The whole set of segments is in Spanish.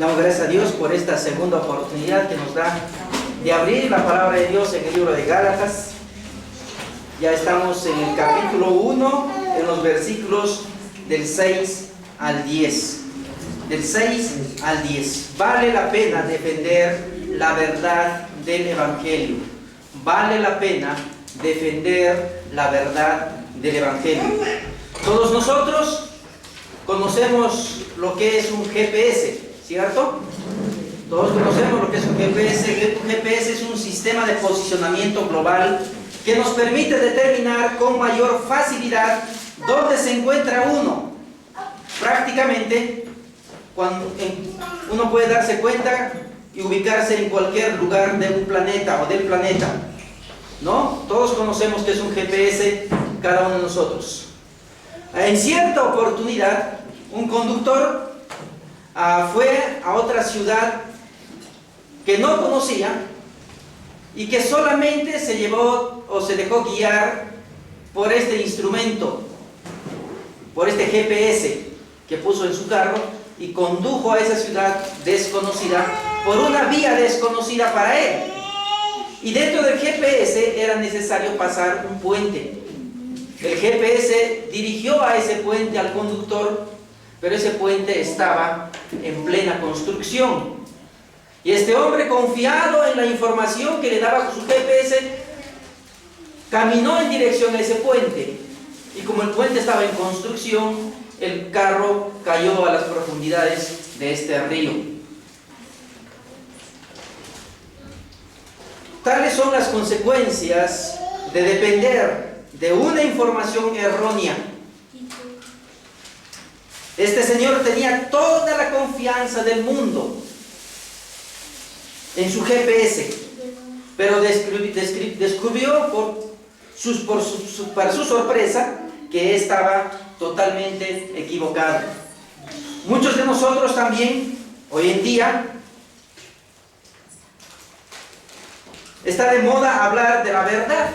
Damos gracias a Dios por esta segunda oportunidad que nos da de abrir la palabra de Dios en el libro de Gálatas. Ya estamos en el capítulo 1, en los versículos del 6 al 10. Del 6 al 10. Vale la pena defender la verdad del Evangelio. Vale la pena defender la verdad del Evangelio. Todos nosotros conocemos lo que es un GPS, ¿cierto? Todos conocemos lo que es un GPS. Un GPS es un sistema de posicionamiento global que nos permite determinar con mayor facilidad dónde se encuentra uno. Prácticamente, uno puede darse cuenta y ubicarse en cualquier lugar de un planeta o del planeta, ¿no? Todos conocemos que es un GPS, cada uno de nosotros. En cierta oportunidad, un conductor fue a otra ciudad que no conocía y que solamente se llevó o se dejó guiar por este instrumento, por este GPS que puso en su carro, y condujo a esa ciudad desconocida por una vía desconocida para él. Y dentro del GPS era necesario pasar un puente. El GPS dirigió a ese puente al conductor, pero ese puente estaba en plena construcción. Y este hombre, confiado en la información que le daba su GPS, caminó en dirección a ese puente. Y como el puente estaba en construcción, el carro cayó a las profundidades de este río. Tales son las consecuencias de depender de una información errónea. Este señor tenía toda la confianza del mundo en su GPS, pero descubrió para su sorpresa que estaba totalmente equivocado. Muchos de nosotros también, hoy en día, está de moda hablar de la verdad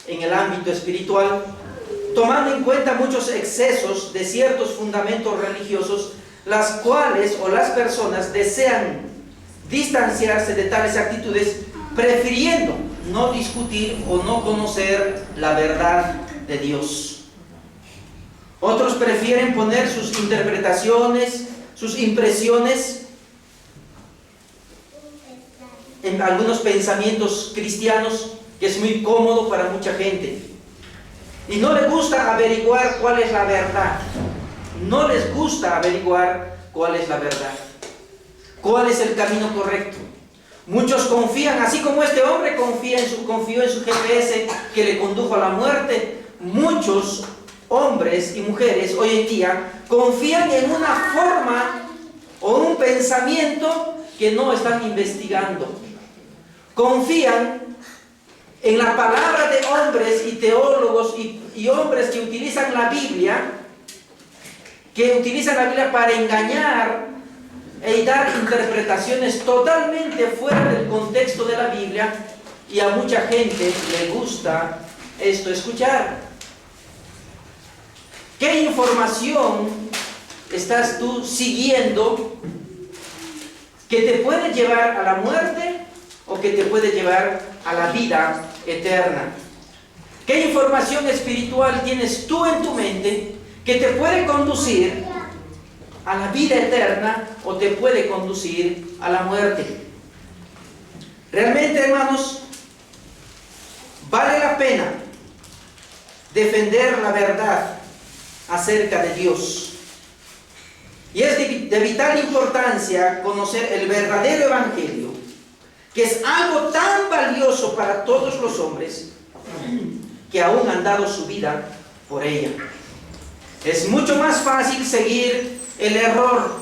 en el ámbito espiritual, tomando en cuenta muchos excesos de ciertos fundamentos religiosos, las cuales o las personas desean distanciarse de tales actitudes, prefiriendo no discutir o no conocer la verdad de Dios. Otros prefieren poner sus interpretaciones, sus impresiones en algunos pensamientos cristianos, que es muy cómodo para mucha gente. Y no les gusta averiguar cuál es la verdad. No les gusta averiguar cuál es la verdad. ¿Cuál es el camino correcto? Muchos confían, así como este hombre confió en su GPS que le condujo a la muerte. Muchos hombres y mujeres hoy en día confían en una forma o un pensamiento que no están investigando. Confían en la palabra de hombres y teólogos y hombres que utilizan la Biblia, para engañar y dar interpretaciones totalmente fuera del contexto de la Biblia, y a mucha gente le gusta esto escuchar. ¿Qué información estás tú siguiendo que te puede llevar a la muerte o que te puede llevar a la vida eterna? ¿Qué información espiritual tienes tú en tu mente que te puede conducir a la vida eterna o te puede conducir a la muerte? Realmente, hermanos, vale la pena defender la verdad acerca de Dios. Y es de vital importancia conocer el verdadero Evangelio, que es algo tan valioso para todos los hombres que aún han dado su vida por ella. Es mucho más fácil seguir el error,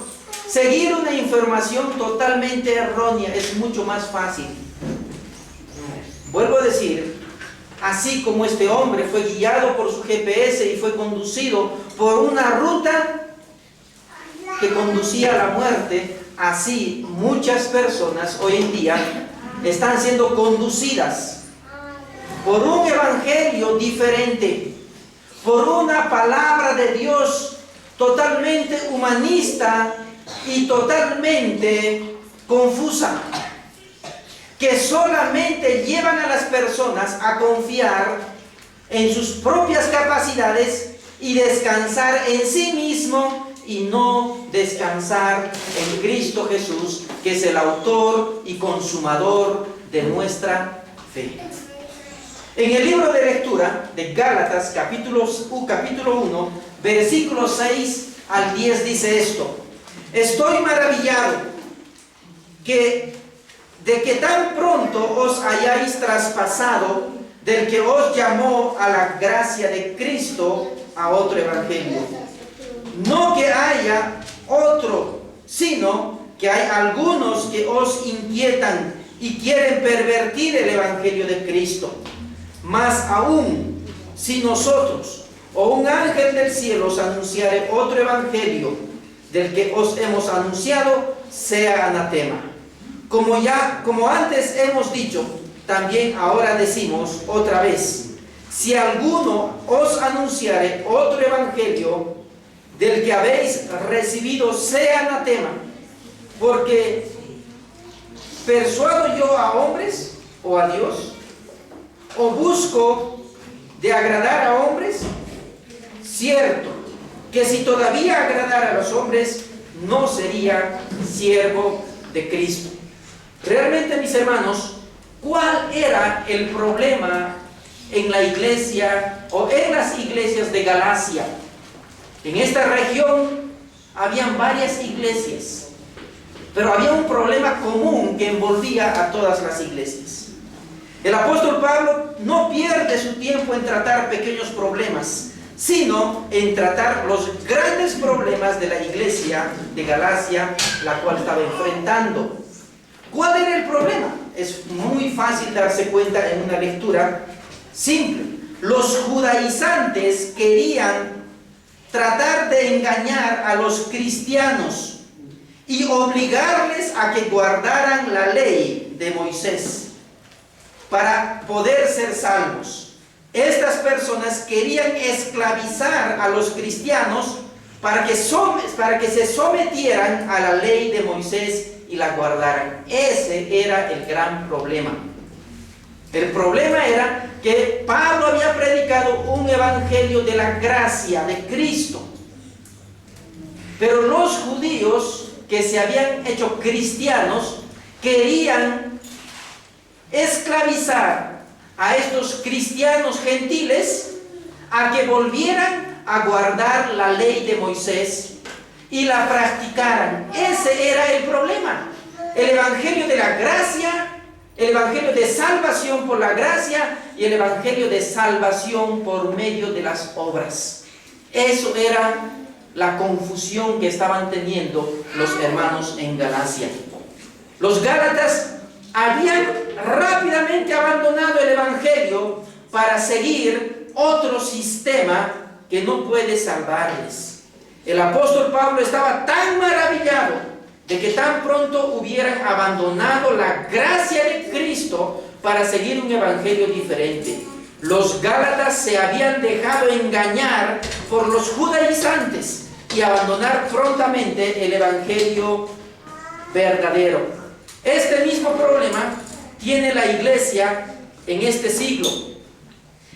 seguir una información totalmente errónea, es mucho más fácil. Vuelvo a decir, así como este hombre fue guiado por su GPS y fue conducido por una ruta que conducía a la muerte, así muchas personas hoy en día están siendo conducidas por un evangelio diferente, por una palabra de Dios totalmente humanista, y totalmente confusa, que solamente llevan a las personas a confiar en sus propias capacidades y descansar en sí mismo y no descansar en Cristo Jesús, que es el autor y consumador de nuestra fe. En el libro de lectura de Gálatas, capítulo 1, versículos 6 al 10 dice esto: estoy maravillado de que tan pronto os hayáis traspasado del que os llamó a la gracia de Cristo a otro evangelio. No que haya otro, sino que hay algunos que os inquietan y quieren pervertir el evangelio de Cristo. Más aún, si nosotros o un ángel del cielo os anunciare otro evangelio del que os hemos anunciado, sea anatema. Como antes hemos dicho, también ahora decimos otra vez: si alguno os anunciare otro evangelio del que habéis recibido, sea anatema. Porque ¿persuado yo a hombres o a Dios? ¿O busco de agradar a hombres? Cierto que si todavía agradara a los hombres, no sería siervo de Cristo. Realmente, mis hermanos, ¿cuál era el problema en la iglesia o en las iglesias de Galacia? En esta región habían varias iglesias, pero había un problema común que envolvía a todas las iglesias. El apóstol Pablo no pierde su tiempo en tratar pequeños problemas, sino en tratar los grandes problemas de la iglesia de Galacia, la cual estaba enfrentando. ¿Cuál era el problema? Es muy fácil darse cuenta en una lectura simple. Los judaizantes querían tratar de engañar a los cristianos y obligarles a que guardaran la ley de Moisés para poder ser salvos. Estas personas querían esclavizar a los cristianos para que se sometieran a la ley de Moisés y la guardaran. Ese era el gran problema. El problema era que Pablo había predicado un evangelio de la gracia de Cristo, pero los judíos que se habían hecho cristianos querían esclavizar a estos cristianos gentiles a que volvieran a guardar la ley de Moisés y la practicaran. Ese era el problema. El evangelio de la gracia, el evangelio de salvación por la gracia y el evangelio de salvación por medio de las obras. Eso era la confusión que estaban teniendo los hermanos en Galacia. Los gálatas habían rápidamente abandonado el evangelio para seguir otro sistema que no puede salvarles. El apóstol Pablo estaba tan maravillado de que tan pronto hubieran abandonado la gracia de Cristo para seguir un evangelio diferente. Los gálatas se habían dejado engañar por los judaizantes y abandonar prontamente el evangelio verdadero. Este mismo problema tiene la iglesia en este siglo.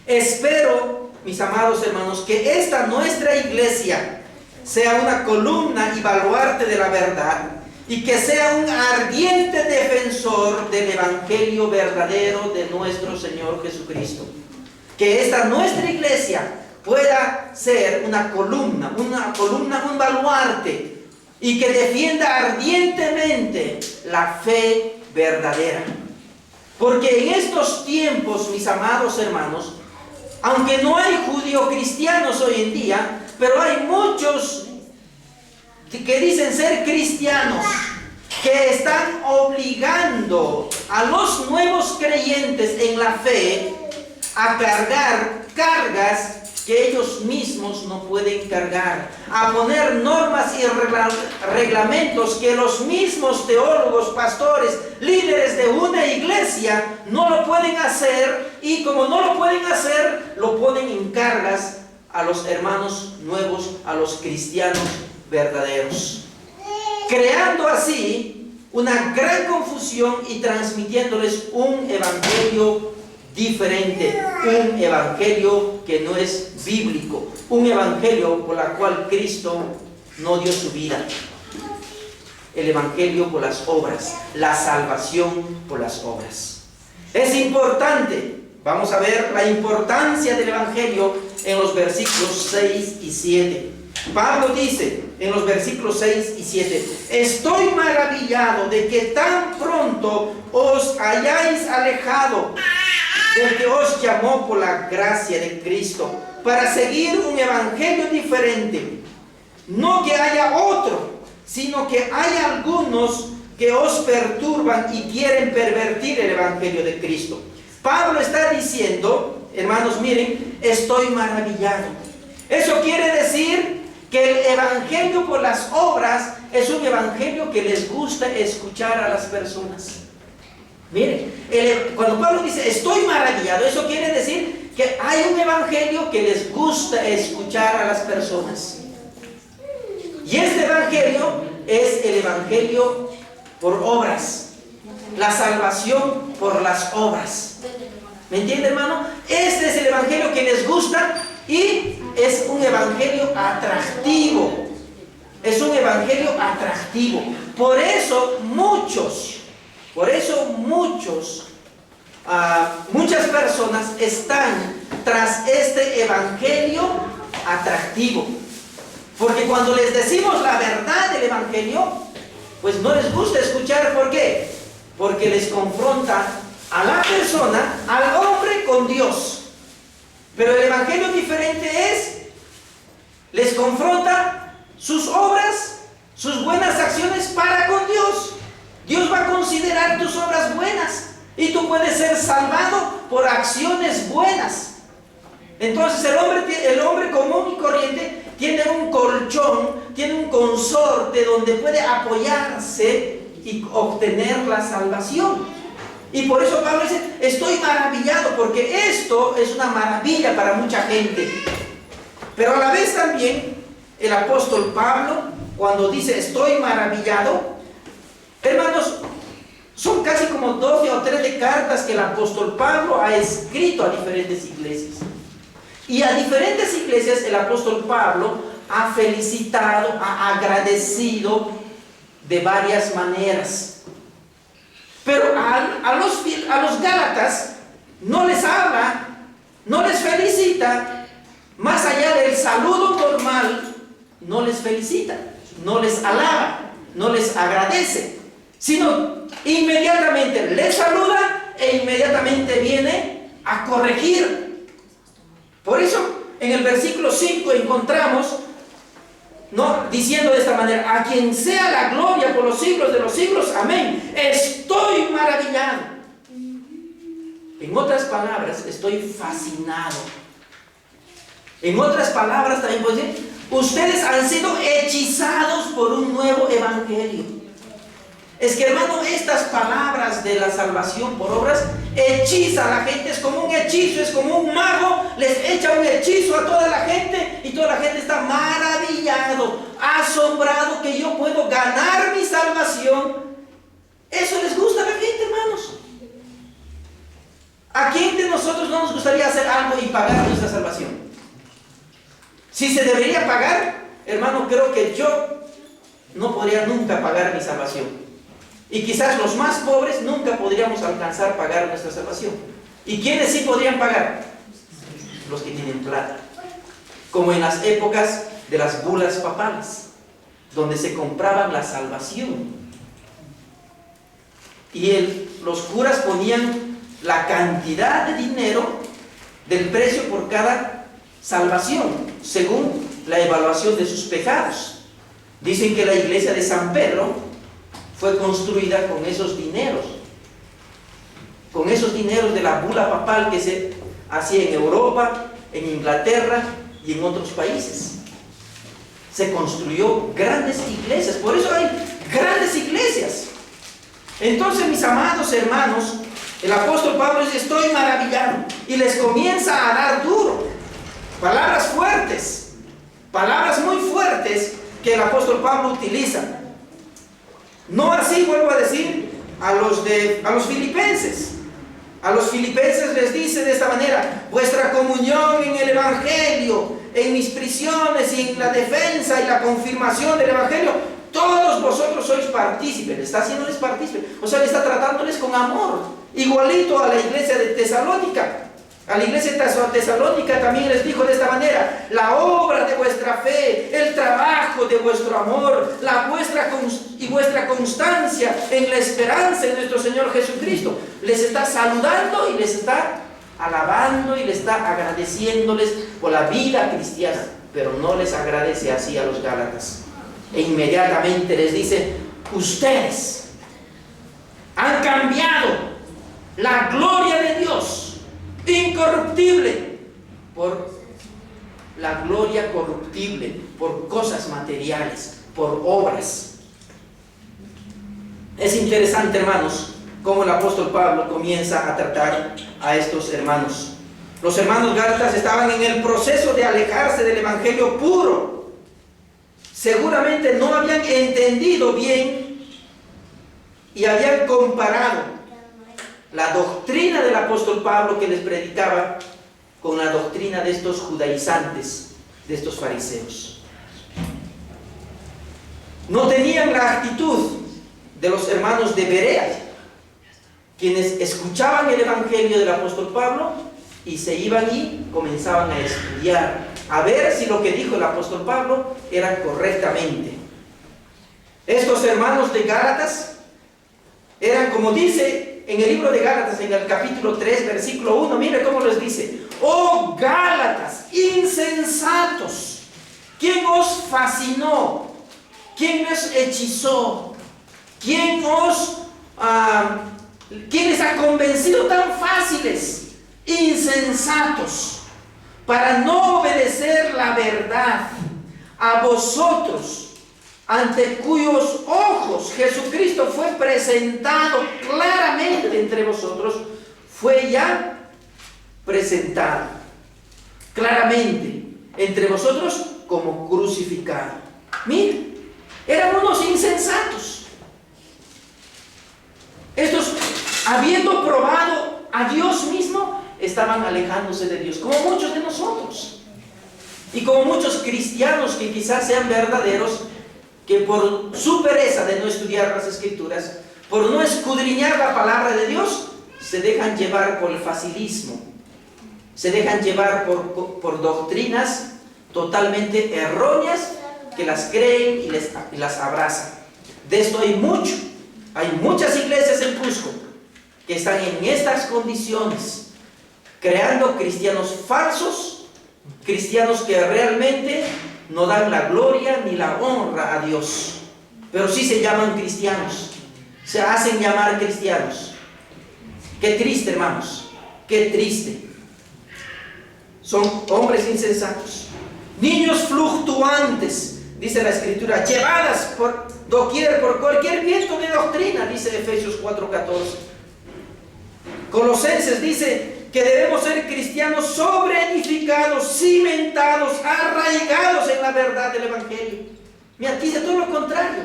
Espero, mis amados hermanos, que esta nuestra iglesia sea una columna y baluarte de la verdad y que sea un ardiente defensor del evangelio verdadero de nuestro Señor Jesucristo. Que esta nuestra iglesia pueda ser una columna, un baluarte, y que defienda ardientemente la fe verdadera. Porque en estos tiempos, mis amados hermanos, aunque no hay judío-cristianos hoy en día, pero hay muchos que dicen ser cristianos, que están obligando a los nuevos creyentes en la fe a cargar cargas que ellos mismos no pueden cargar, a poner normas y reglamentos que los mismos teólogos, pastores, líderes de una iglesia no lo pueden hacer, y como no lo pueden hacer, lo ponen en cargas a los hermanos nuevos, a los cristianos verdaderos. creando así una gran confusión y transmitiéndoles un evangelio diferente, un evangelio que no es bíblico, un evangelio por el cual Cristo no dio su vida. El evangelio por las obras, la salvación por las obras. Es importante, vamos a ver la importancia del evangelio en los versículos 6 y 7. Pablo dice en los versículos 6 y 7: estoy maravillado de que tan pronto os hayáis alejado del que os llamó por la gracia de Cristo para seguir un evangelio diferente. No que haya otro, sino que hay algunos que os perturban y quieren pervertir el evangelio de Cristo. Pablo está diciendo, hermanos, miren, estoy maravillado. Eso quiere decir que el evangelio por las obras es un evangelio que les gusta escuchar a las personas. Miren, cuando Pablo dice estoy maravillado, eso quiere decir que hay un evangelio que les gusta escuchar a las personas. Y este evangelio es el evangelio por obras, la salvación por las obras. ¿Me entiende, hermano? Este es el evangelio que les gusta y es un evangelio atractivo. Es un evangelio atractivo. Por eso muchas personas están tras este evangelio atractivo. Porque cuando les decimos la verdad del evangelio, pues no les gusta escuchar. ¿Por qué? Porque les confronta a la persona, al hombre con Dios. Pero el evangelio diferente les confronta sus obras, sus buenas acciones para con Dios. Dios va a considerar tus obras buenas y tú puedes ser salvado por acciones buenas. Entonces el hombre común y corriente tiene un colchón, tiene un consorte donde puede apoyarse y obtener la salvación. Y por eso Pablo dice, estoy maravillado, porque esto es una maravilla para mucha gente. Pero a la vez también el apóstol Pablo, cuando dice estoy maravillado, hermanos, son casi como 12 o 13 cartas que el apóstol Pablo ha escrito a diferentes iglesias. Y a diferentes iglesias el apóstol Pablo ha felicitado, ha agradecido de varias maneras. Pero a los Gálatas no les habla, no les felicita, más allá del saludo normal, no les felicita, no les alaba, no les agradece, sino inmediatamente les saluda e inmediatamente viene a corregir. Por eso en el versículo 5 encontramos, ¿no?, diciendo de esta manera: a quien sea la gloria por los siglos de los siglos, amén. Estoy maravillado. En otras palabras, estoy fascinado. En otras palabras también puedo decir, ustedes han sido hechizados por un nuevo evangelio. Es que, hermano, estas palabras de la salvación por obras hechiza a la gente. Es como un hechizo, es como un mago les echa un hechizo a toda la gente y toda la gente está maravillado, asombrado que yo puedo ganar mi salvación. Eso les gusta a la gente, hermanos. ¿A quién de nosotros no nos gustaría hacer algo y pagar nuestra salvación? Si se debería pagar, hermano, creo que yo no podría nunca pagar mi salvación. Y quizás los más pobres nunca podríamos alcanzar a pagar nuestra salvación. ¿Y quiénes sí podrían pagar? Los que tienen plata. Como en las épocas de las bulas papales, donde se compraban la salvación. Y los curas ponían la cantidad de dinero del precio por cada salvación, según la evaluación de sus pecados. Dicen que la iglesia de San Pedro fue construida con esos dineros de la bula papal que se hacía en Europa, en Inglaterra y en otros países. Se construyó grandes iglesias, por eso hay grandes iglesias. Entonces, mis amados hermanos, el apóstol Pablo dice, estoy maravillado, y les comienza a dar duro, palabras fuertes, palabras muy fuertes que el apóstol Pablo utiliza. No así, vuelvo a decir, a los filipenses. A los filipenses les dice de esta manera: vuestra comunión en el Evangelio, en mis prisiones y en la defensa y la confirmación del Evangelio, todos vosotros sois partícipes. Le está haciéndoles partícipes, o sea, le está tratándoles con amor, igualito a la iglesia de Tesalónica. A la iglesia de Tesalónica también les dijo de esta manera: la obra de vuestra fe, el trabajo de vuestro amor, vuestra constancia en la esperanza en nuestro Señor Jesucristo. Les está saludando y les está alabando y les está agradeciéndoles por la vida cristiana, pero no les agradece así a los Gálatas. E inmediatamente les dice: ustedes han cambiado la gloria de Dios incorruptible por la gloria corruptible, por cosas materiales, por obras. Es interesante, hermanos, cómo el apóstol Pablo comienza a tratar a estos hermanos. Los hermanos gálatas estaban en el proceso de alejarse del evangelio puro. Seguramente no habían entendido bien y habían comparado la doctrina del apóstol Pablo que les predicaba con la doctrina de estos judaizantes, de estos fariseos. No tenían la actitud de los hermanos de Berea, quienes escuchaban el evangelio del apóstol Pablo y se iban y comenzaban a estudiar, a ver si lo que dijo el apóstol Pablo era correctamente. Estos hermanos de Gálatas eran, como dice en el libro de Gálatas, en el capítulo 3, versículo 1, mire cómo les dice: oh Gálatas, insensatos, ¿quién os fascinó? ¿Quién os hechizó? ¿Quién les ha convencido tan fáciles? Insensatos, para no obedecer la verdad, a vosotros, ante cuyos ojos Jesucristo fue presentado claramente entre vosotros, fue ya presentado claramente entre vosotros como crucificado. Miren, eran unos insensatos. Estos, habiendo probado a Dios mismo, estaban alejándose de Dios, como muchos de nosotros. Y como muchos cristianos que quizás sean verdaderos, que por su pereza de no estudiar las Escrituras, por no escudriñar la palabra de Dios, se dejan llevar por el facilismo, se dejan llevar por doctrinas totalmente erróneas, que las creen y las abrazan. De esto hay mucho. Hay muchas iglesias en Cusco que están en estas condiciones, creando cristianos falsos, cristianos que realmente no dan la gloria ni la honra a Dios, pero sí se llaman cristianos, se hacen llamar cristianos. Qué triste, hermanos, qué triste. Son hombres insensatos, niños fluctuantes, dice la Escritura, llevadas por doquier, por cualquier viento de doctrina, dice Efesios 4:14. Colosenses dice que debemos ser cristianos sobreedificados, cimentados, arraigados en la verdad del Evangelio. Mira, dice todo lo contrario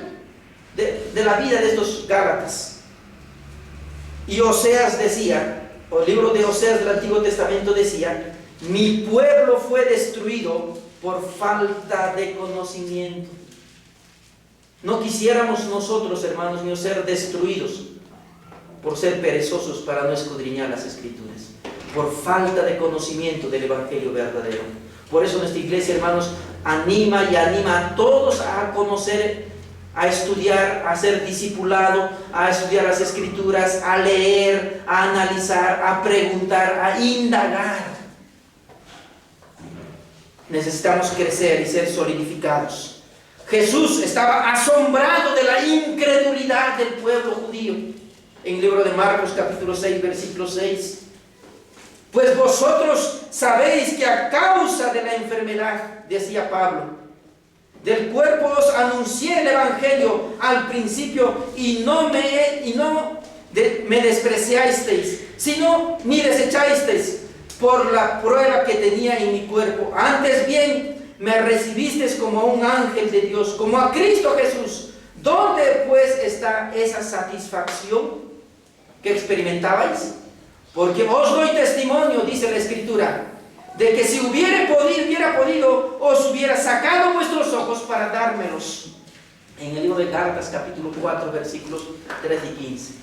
de la vida de estos Gálatas. Y Oseas decía, o el libro de Oseas del Antiguo Testamento decía: mi pueblo fue destruido por falta de conocimiento. No quisiéramos nosotros, hermanos míos, ser destruidos por ser perezosos para no escudriñar las Escrituras, por falta de conocimiento del Evangelio verdadero. Por eso nuestra iglesia, hermanos, anima a todos a conocer, a estudiar, a ser discipulado, a estudiar las Escrituras, a leer, a analizar, a preguntar, a indagar. Necesitamos crecer y ser solidificados. Jesús estaba asombrado de la incredulidad del pueblo judío. En el libro de Marcos capítulo 6, versículo 6. Pues vosotros sabéis que a causa de la enfermedad, decía Pablo, del cuerpo os anuncié el Evangelio al principio y no me despreciasteis, sino ni desechasteis por la prueba que tenía en mi cuerpo. Antes bien me recibisteis como a un ángel de Dios, como a Cristo Jesús, ¿Dónde pues está esa satisfacción que experimentabais? Porque os doy testimonio, dice la Escritura, de que si hubiera podido, os hubiera sacado vuestros ojos para dármelos. En el libro de Gálatas, capítulo 4, versículos 13 y 15.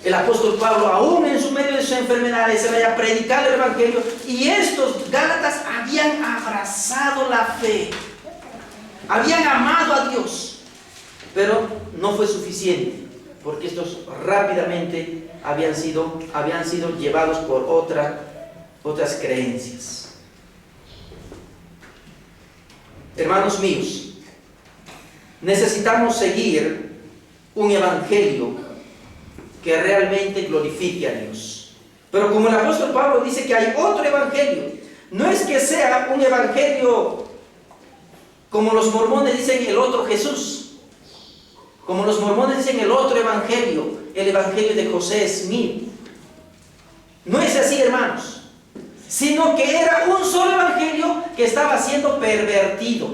El apóstol Pablo, aún en su medio de sus enfermedades, se había predicado el Evangelio, y estos Gálatas habían abrazado la fe, habían amado a Dios, pero no fue suficiente, porque estos rápidamente habían sido llevados por otras creencias. Hermanos míos, necesitamos seguir un evangelio que realmente glorifique a Dios. Pero como el apóstol Pablo dice que hay otro evangelio, no es que sea un evangelio como los mormones dicen el otro Jesús, como los mormones dicen el otro evangelio, el evangelio de José Smith. No es así, hermanos, sino que era un solo evangelio que estaba siendo pervertido.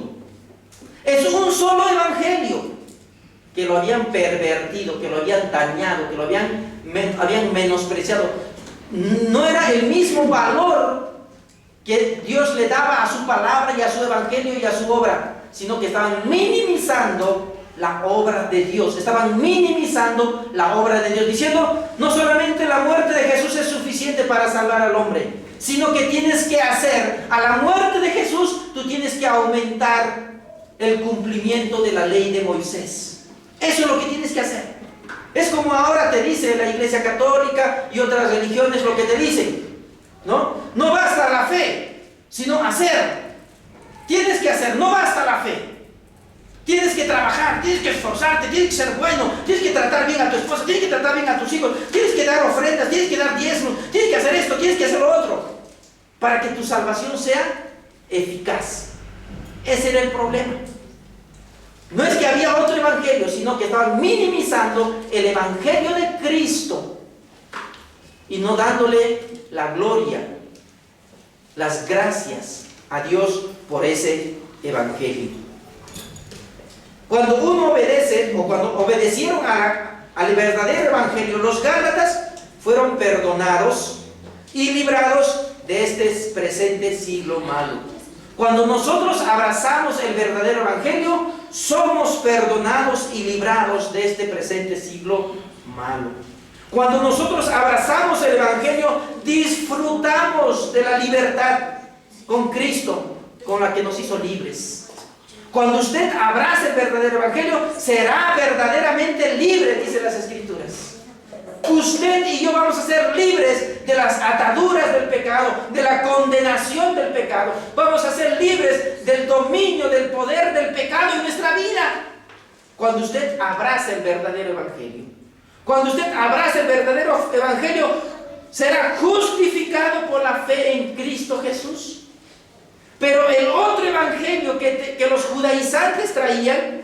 Es un solo evangelio que lo habían pervertido, que lo habían dañado, que lo habían menospreciado. No era el mismo valor que Dios le daba a su palabra y a su evangelio y a su obra, sino que estaban minimizando la obra de Dios, estaban minimizando la obra de Dios, diciendo, no solamente la muerte de Jesús es suficiente para salvar al hombre, sino que tienes que hacer, a la muerte de Jesús, tú tienes que aumentar el cumplimiento de la ley de Moisés. Eso es lo que tienes que hacer. Es como ahora te dice la Iglesia Católica y otras religiones lo que te dicen, ¿no? No basta la fe, sino hacer. Tienes que hacer, no basta la fe. Tienes que trabajar, tienes que esforzarte, tienes que ser bueno, tienes que tratar bien a tu esposa, tienes que tratar bien a tus hijos, tienes que dar ofrendas, tienes que dar diezmos, tienes que hacer esto, tienes que hacer lo otro, para que tu salvación sea eficaz. Ese era el problema. No es que había otro evangelio, sino que estaban minimizando el evangelio de Cristo y no dándole la gloria, las gracias a Dios por ese evangelio. Cuando uno obedece, o cuando obedecieron al verdadero evangelio, los Gálatas fueron perdonados y librados de este presente siglo malo. Cuando nosotros abrazamos el verdadero evangelio, somos perdonados y librados de este presente siglo malo. Cuando nosotros abrazamos el evangelio, disfrutamos de la libertad con Cristo, con la que nos hizo libres. Cuando usted abrace el verdadero evangelio, será verdaderamente libre, dice las Escrituras. Usted y yo vamos a ser libres de las ataduras del pecado, de la condenación del pecado. Vamos a ser libres del dominio, del poder del pecado en nuestra vida. Cuando usted abrace el verdadero evangelio. Cuando usted abrace el verdadero evangelio, será justificado por la fe en Cristo Jesús. Pero el otro evangelio que los judaizantes traían,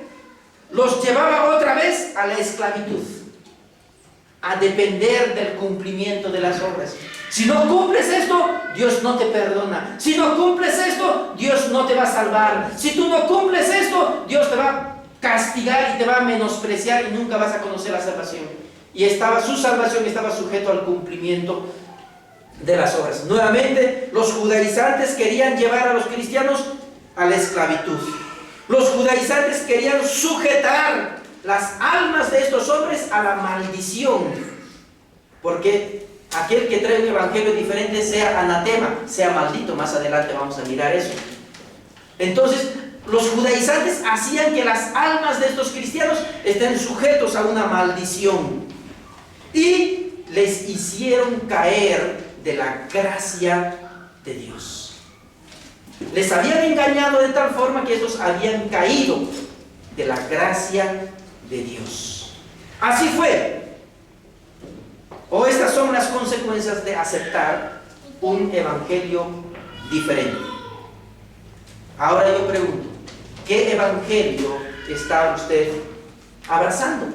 los llevaba otra vez a la esclavitud, a depender del cumplimiento de las obras. Si no cumples esto, Dios no te perdona. Si no cumples esto, Dios no te va a salvar. Si tú no cumples esto, Dios te va a castigar y te va a menospreciar y nunca vas a conocer la salvación. Y su salvación estaba sujeto al cumplimiento de las obras. Nuevamente, los judaizantes querían llevar a los cristianos a la esclavitud. Los judaizantes querían sujetar las almas de estos hombres a la maldición, porque aquel que trae un evangelio diferente sea anatema, sea maldito. Más adelante vamos a mirar eso. Entonces, los judaizantes hacían que las almas de estos cristianos estén sujetos a una maldición y les hicieron caer de la gracia de Dios. Les habían engañado de tal forma que estos habían caído de la gracia de Dios. Así fue. O estas son las consecuencias de aceptar un evangelio diferente. Ahora yo pregunto, ¿qué evangelio está usted abrazando?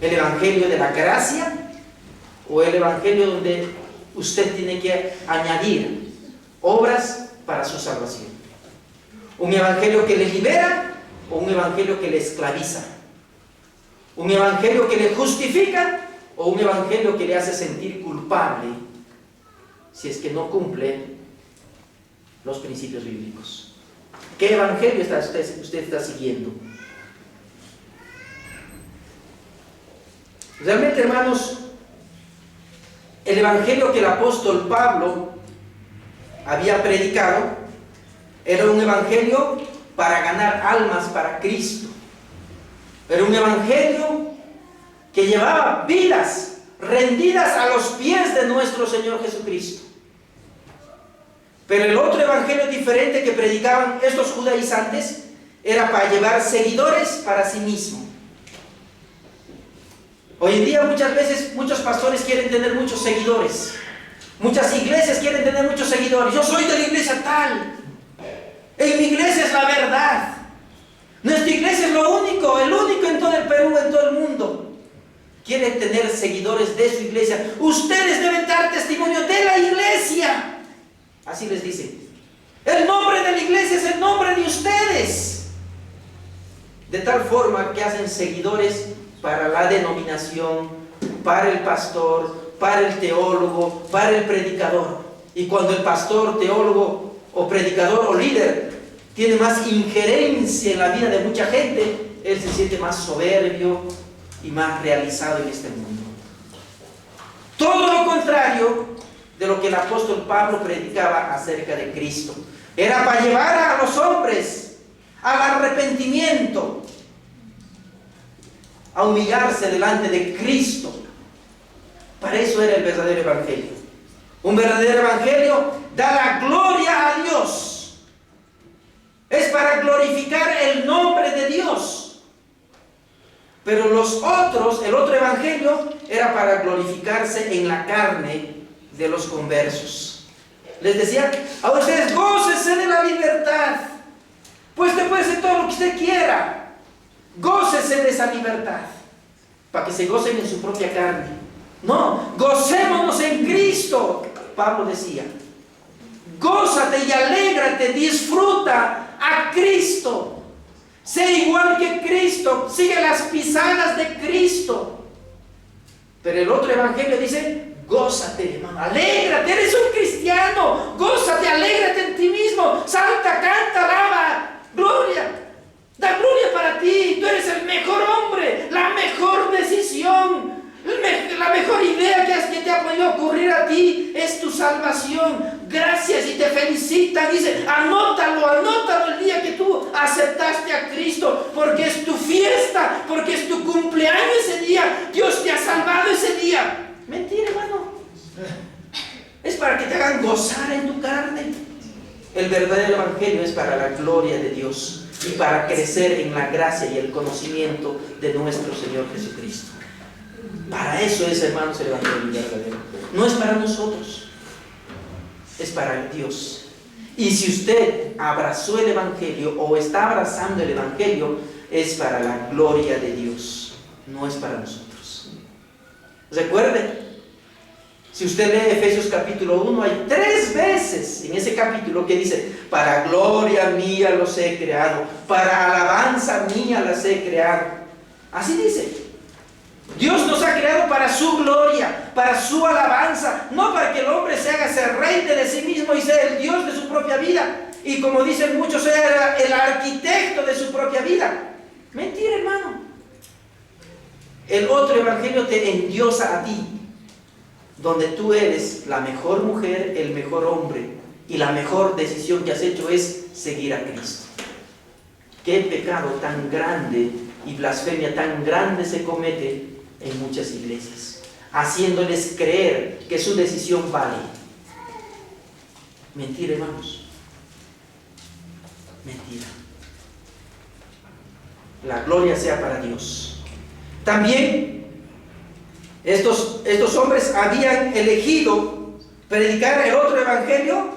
¿El evangelio de la gracia o el evangelio donde usted tiene que añadir obras para su salvación? ¿Un evangelio que le libera o un evangelio que le esclaviza? ¿Un evangelio que le justifica o un evangelio que le hace sentir culpable si es que no cumple los principios bíblicos? ¿Qué evangelio usted está siguiendo? Realmente, hermanos, el evangelio que el apóstol Pablo había predicado era un evangelio para ganar almas para Cristo. Era un evangelio que llevaba vidas rendidas a los pies de nuestro Señor Jesucristo. Pero el otro evangelio diferente que predicaban estos judaizantes era para llevar seguidores para sí mismo. Hoy en día muchas veces muchos pastores quieren tener muchos seguidores. Muchas iglesias quieren tener muchos seguidores. Yo soy de la iglesia tal. En mi iglesia es la verdad. Nuestra iglesia es lo único, el único en todo el Perú, en todo el mundo. Quieren tener seguidores de su iglesia. Ustedes deben dar testimonio de la iglesia. Así les dicen. El nombre de la iglesia es el nombre de ustedes. De tal forma que hacen seguidores para la denominación, para el pastor, para el teólogo, para el predicador. Y cuando el pastor, teólogo o predicador o líder tiene más injerencia en la vida de mucha gente, él se siente más soberbio y más realizado en este mundo. Todo lo contrario de lo que el apóstol Pablo predicaba acerca de Cristo. Era para llevar a los hombres al arrepentimiento, a humillarse delante de Cristo. Para eso era el verdadero evangelio. Un verdadero evangelio da la gloria a Dios. Es para glorificar el nombre de Dios. Pero los otros, el otro evangelio, era para glorificarse en la carne de los conversos. Les decía, a ustedes gócese de la libertad. Pues usted puede hacer todo lo que usted quiera. Gócese de esa libertad, para que se gocen en su propia carne. No, gocémonos en Cristo. Pablo decía, gózate y alégrate, disfruta a Cristo. Sé igual que Cristo, sigue las pisadas de Cristo. Pero el otro evangelio dice, gózate, hermano, alégrate, eres un cristiano. Gózate, alégrate en ti mismo. Salta, canta, alaba, gloria. Da gloria para ti, tú eres el mejor hombre, la mejor decisión, la mejor idea que te ha podido ocurrir a ti es tu salvación. Gracias y te felicitan. Dice, anótalo el día que tú aceptaste a Cristo, porque es tu fiesta, porque es tu cumpleaños ese día. Dios te ha salvado ese día. Mentira, hermano. Es para que te hagan gozar en tu carne. El verdadero evangelio es para la gloria de Dios y para crecer en la gracia y el conocimiento de nuestro Señor Jesucristo. Para eso es, hermanos, el evangelio verdadero. No es para nosotros, es para Dios. Y si usted abrazó el evangelio o está abrazando el evangelio, es para la gloria de Dios, no es para nosotros. Recuerde, si usted lee Efesios capítulo 1, hay 3 veces en ese capítulo que dice, para gloria mía los he creado, para alabanza mía las he creado. Así dice. Dios nos ha creado para su gloria, para su alabanza, no para que el hombre se haga ser rey de sí mismo y sea el Dios de su propia vida. Y como dicen muchos, sea el arquitecto de su propia vida. Mentira, hermano. El otro evangelio te endiosa a ti, donde tú eres la mejor mujer, el mejor hombre, y la mejor decisión que has hecho es seguir a Cristo. Qué pecado tan grande y blasfemia tan grande se comete en muchas iglesias, haciéndoles creer que su decisión vale. Mentira, hermanos. Mentira. La gloria sea para Dios. También estos hombres habían elegido predicar el otro evangelio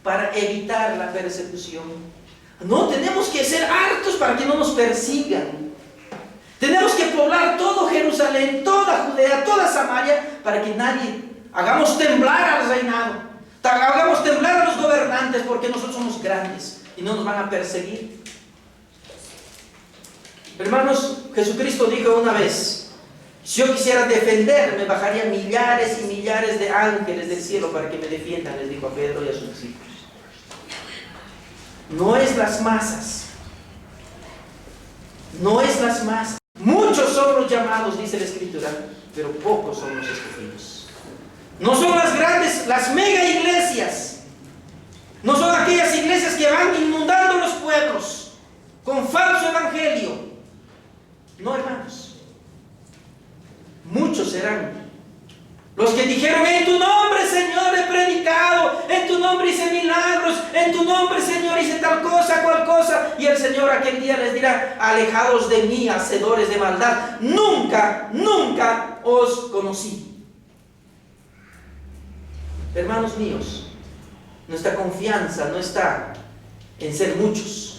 para evitar la persecución. No, tenemos que ser hartos para que no nos persigan. Tenemos que poblar todo Jerusalén, toda Judea, toda Samaria, para que nadie, hagamos temblar al reinado, hagamos temblar a los gobernantes, porque nosotros somos grandes. y no nos van a perseguir. Hermanos, Jesucristo dijo una vez: si yo quisiera defenderme, bajaría millares y millares de ángeles del cielo para que me defiendan, les dijo a Pedro y a sus discípulos. No es las masas, no es las masas. Muchos son los llamados, dice la Escritura, pero pocos son los escogidos. No son las grandes, las mega iglesias, no son aquellas iglesias que van inundando los pueblos con falso evangelio. No, hermanos. Muchos serán los que dijeron: en tu nombre, Señor, he predicado, en tu nombre hice milagros, en tu nombre, Señor, hice tal cosa, cual cosa. Y el Señor aquel día les dirá: alejados de mí, hacedores de maldad, nunca, nunca os conocí. Hermanos míos, nuestra confianza no está en ser muchos.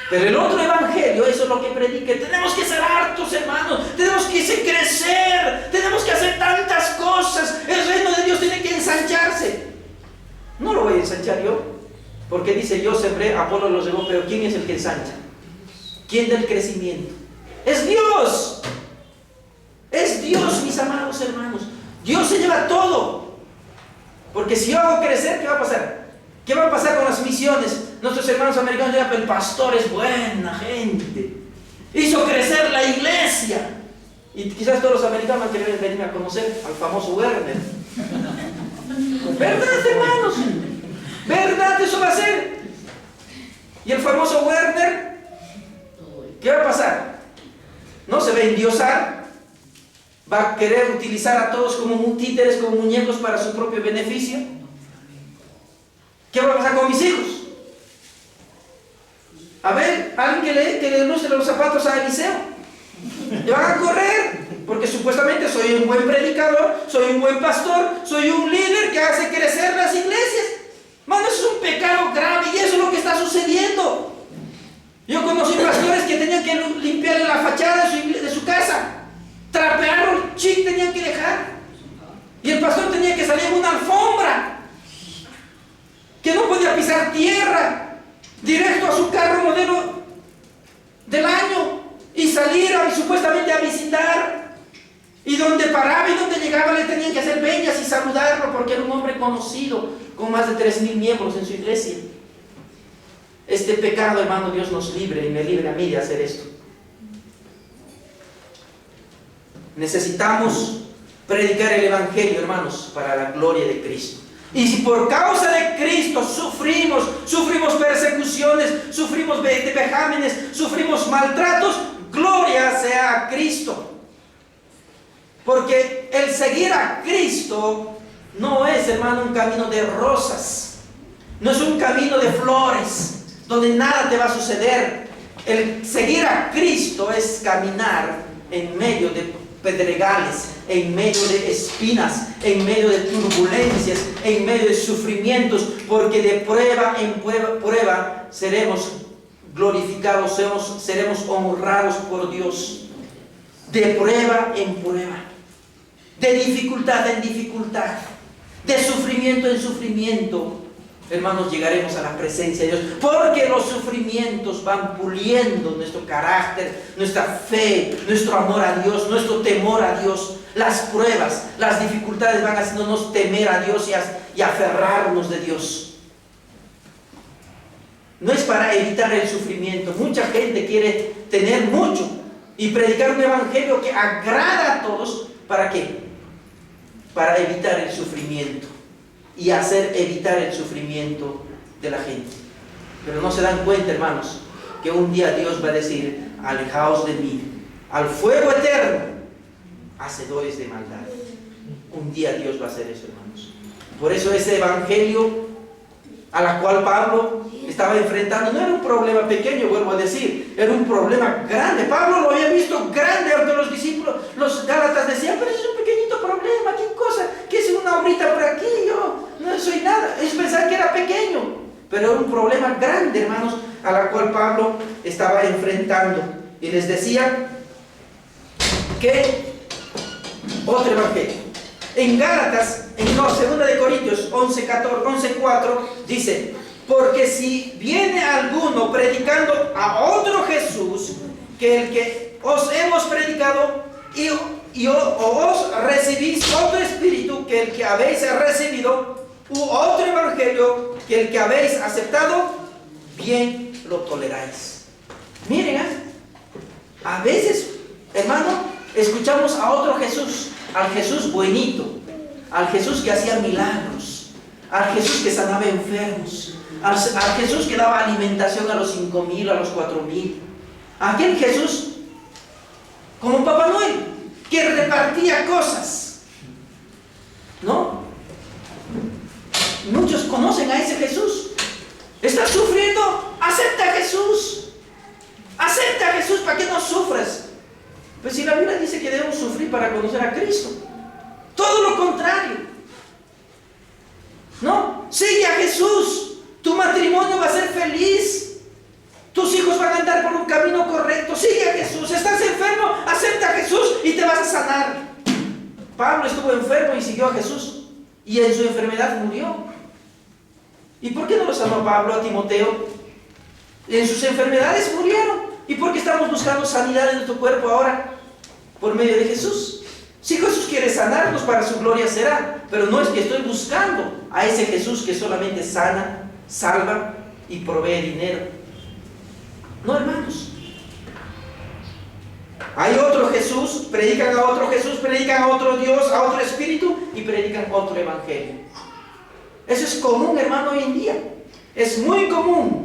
Pero el otro evangelio, eso es lo que predique. Tenemos que ser hartos, hermanos. Tenemos que crecer. Tenemos que hacer tantas cosas. El reino de Dios tiene que ensancharse. No lo voy a ensanchar yo, porque dice: yo sembré, Apolo lo regó. Pero ¿quién es el que ensancha? ¿Quién da el crecimiento? Es Dios. Es Dios, mis amados hermanos. Dios se lleva todo. Porque si yo hago crecer, ¿qué va a pasar? ¿Qué va a pasar con las misiones? Nuestros hermanos americanos dirán: pero el pastor es buena gente, hizo crecer la iglesia. Y quizás todos los americanos van a querer venirme a conocer al famoso Werner. ¿Verdad, hermanos? ¿Verdad? Eso va a ser. Y el famoso Werner, ¿qué va a pasar? No se va a endiosar, va a querer utilizar a todos como títeres, como muñecos para su propio beneficio. ¿Qué va a pasar con mis hijos? A ver, alguien que le lustre los zapatos a Eliseo. Le van a correr, porque supuestamente soy un buen predicador, soy un buen pastor, soy un líder que hace crecer las iglesias. Mano, eso es un pecado grave y eso es lo que está sucediendo. Yo conocí pastores que tenían que limpiarle la fachada de su casa, trapearlo, tenían que dejar. Y el pastor tenía que salir en una alfombra, que no podía pisar tierra, directo a su carro modelo del año, y salir supuestamente a visitar, y donde paraba y donde llegaba le tenían que hacer veñas y saludarlo, porque era un hombre conocido con más de 3,000 miembros en su iglesia. Este pecado, hermano, Dios nos libre y me libre a mí de hacer esto. Necesitamos predicar el evangelio, hermanos, para la gloria de Cristo. Y si por causa de Cristo sufrimos persecuciones, sufrimos vejámenes, sufrimos maltratos, gloria sea a Cristo. Porque el seguir a Cristo no es, hermano, un camino de rosas, no es un camino de flores, donde nada te va a suceder. El seguir a Cristo es caminar en medio de pedregales, en medio de espinas, en medio de turbulencias, en medio de sufrimientos, porque de prueba en prueba seremos glorificados, seremos honrados por Dios. De prueba en prueba, de dificultad en dificultad, de sufrimiento en sufrimiento, hermanos, llegaremos a la presencia de Dios, porque los sufrimientos van puliendo nuestro carácter, nuestra fe, nuestro amor a Dios, nuestro temor a Dios. Las pruebas, las dificultades van haciéndonos temer a Dios y aferrarnos de Dios. No es para evitar el sufrimiento. Mucha gente quiere tener mucho y predicar un evangelio que agrada a todos. ¿Para qué? Para evitar el sufrimiento y hacer evitar el sufrimiento de la gente. Pero no se dan cuenta, hermanos, que un día Dios va a decir: alejaos de mí, al fuego eterno, hacedores de maldad. Un día Dios va a hacer eso, hermanos. Por eso ese evangelio a la cual Pablo estaba enfrentando no era un problema pequeño, vuelvo a decir, era un problema grande. Pablo lo había visto grande ante los discípulos. Los gálatas decían: pero es un pequeñito problema, ¿qué cosa? ¿Qué es una horita por aquí? Yo no soy nada. Es pensar que era pequeño, pero era un problema grande, hermanos, a la cual Pablo estaba enfrentando. Y les decía que otro evangelio. En Gálatas, en 2 de Corintios 11:4 dice: Porque si viene alguno predicando a otro Jesús que el que os hemos predicado, y os recibís otro espíritu que el que habéis recibido, u otro evangelio que el que habéis aceptado, bien lo toleráis. Miren, a veces, hermano, escuchamos a otro Jesús, al Jesús buenito, al Jesús que hacía milagros, al Jesús que sanaba enfermos, al Jesús que daba alimentación a los 5,000, a los 4,000, aquel Jesús como Papá Noel, que repartía cosas, ¿no? Muchos conocen a ese Jesús. ¿Estás sufriendo? Acepta a Jesús. Acepta a Jesús para que no sufras. Pues si la Biblia dice que debemos sufrir para conocer a Cristo, todo lo contrario, ¿no? Sigue a Jesús. Tu matrimonio va a ser feliz. Tus hijos van a andar por un camino correcto. Sigue a Jesús. ¿Estás enfermo? Acepta a Jesús y te vas a sanar. Pablo estuvo enfermo y siguió a Jesús, y en su enfermedad murió. ¿Y por qué no lo sanó Pablo a Timoteo? En sus enfermedades murieron. ¿Y por qué estamos buscando sanidad en nuestro cuerpo ahora? Por medio de Jesús. Si Jesús quiere sanarnos, para su gloria será. Pero no es que estoy buscando a ese Jesús que solamente sana, salva y provee dinero. No, hermanos. Hay otro Jesús, predican a otro Jesús, predican a otro Dios, a otro Espíritu, y predican otro Evangelio. Eso es común, hermano, hoy en día. Es muy común.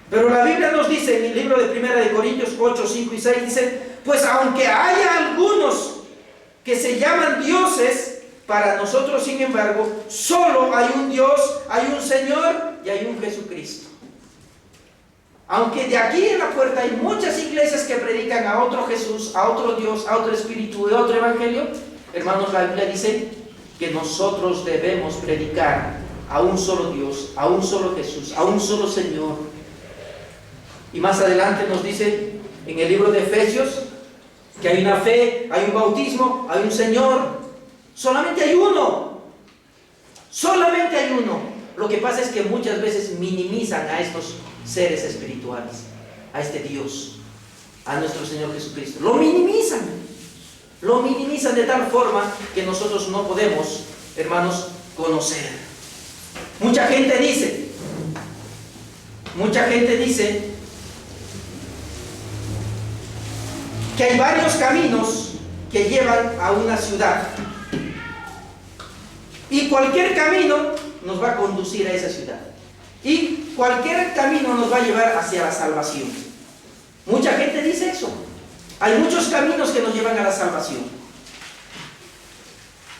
Pero la Biblia nos dice en el libro de 1 de Corintios 8, 5 y 6, dice: pues aunque haya algunos que se llaman dioses, para nosotros, sin embargo, solo hay un Dios, hay un Señor y hay un Jesucristo. Aunque de aquí en la puerta hay muchas iglesias que predican a otro Jesús, a otro Dios, a otro Espíritu, a otro Evangelio, hermanos, la Biblia dice que nosotros debemos predicar a un solo Dios, a un solo Jesús, a un solo Señor. Y más adelante nos dice en el libro de Efesios que hay una fe, hay un bautismo, hay un Señor. Solamente hay uno. Solamente hay uno. Lo que pasa es que muchas veces minimizan a estos seres espirituales, a este Dios, a nuestro Señor Jesucristo. Lo minimizan de tal forma que nosotros no podemos, hermanos, conocer. Mucha gente dice que hay varios caminos que llevan a una ciudad, y cualquier camino nos va a conducir a esa ciudad, y cualquier camino nos va a llevar hacia la salvación. Mucha gente dice eso. Hay muchos caminos que nos llevan a la salvación.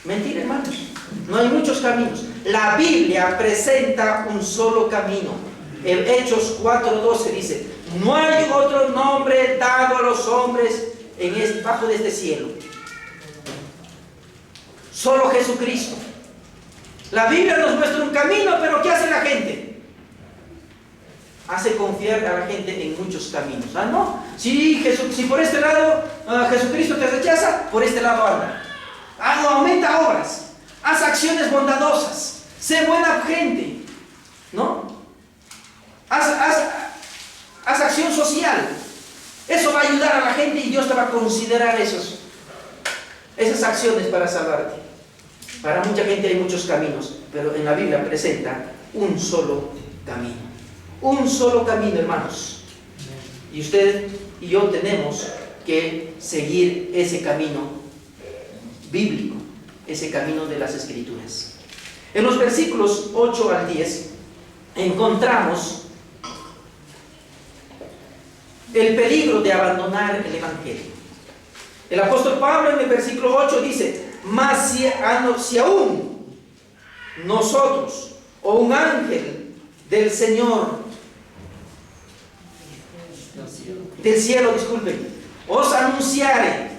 Mentira, hermanos. No hay muchos caminos. La Biblia presenta un solo camino. En Hechos 4:12 dice: no hay otro nombre dado a los hombres bajo de este cielo. Solo Jesucristo. La Biblia nos muestra un camino, pero ¿qué hace la gente? Hace confiar a la gente en muchos caminos. Ah, no. Si por este lado Jesucristo te rechaza, por este lado anda. Ah, no, aumenta obras. Haz acciones bondadosas. Sé buena gente. ¿No? Haz acción social. Eso va a ayudar a la gente y Dios te va a considerar esas acciones para salvarte. Para mucha gente hay muchos caminos, pero en la Biblia presenta un solo camino. Un solo camino, hermanos. Y usted y yo tenemos que seguir ese camino bíblico, ese camino de las Escrituras. En los versículos 8 al 10 encontramos el peligro de abandonar el Evangelio. El apóstol Pablo en el versículo 8 dice: mas si aún nosotros o un ángel del Señor, del cielo, disculpen, os anunciare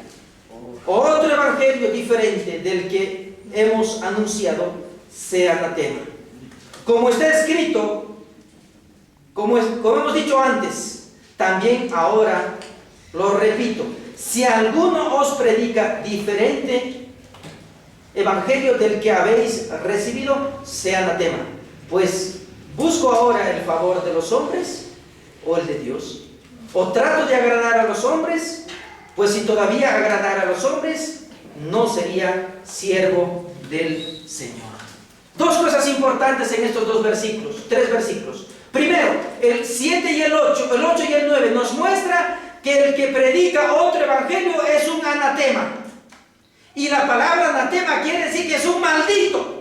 otro evangelio diferente del que hemos anunciado, sea anatema. Como está escrito, como hemos dicho antes, también ahora lo repito: si alguno os predica diferente evangelio del que habéis recibido, sea anatema. Pues ¿Busco ahora el favor de los hombres o el de Dios? ¿O trato de agradar a los hombres? Pues si todavía agradara a los hombres, no sería siervo del Señor. Dos cosas importantes en estos dos versículos, tres versículos. Primero, el 7 y el 8 y el 9 nos muestra que el que predica otro evangelio es un anatema. Y la palabra anatema quiere decir que es un maldito.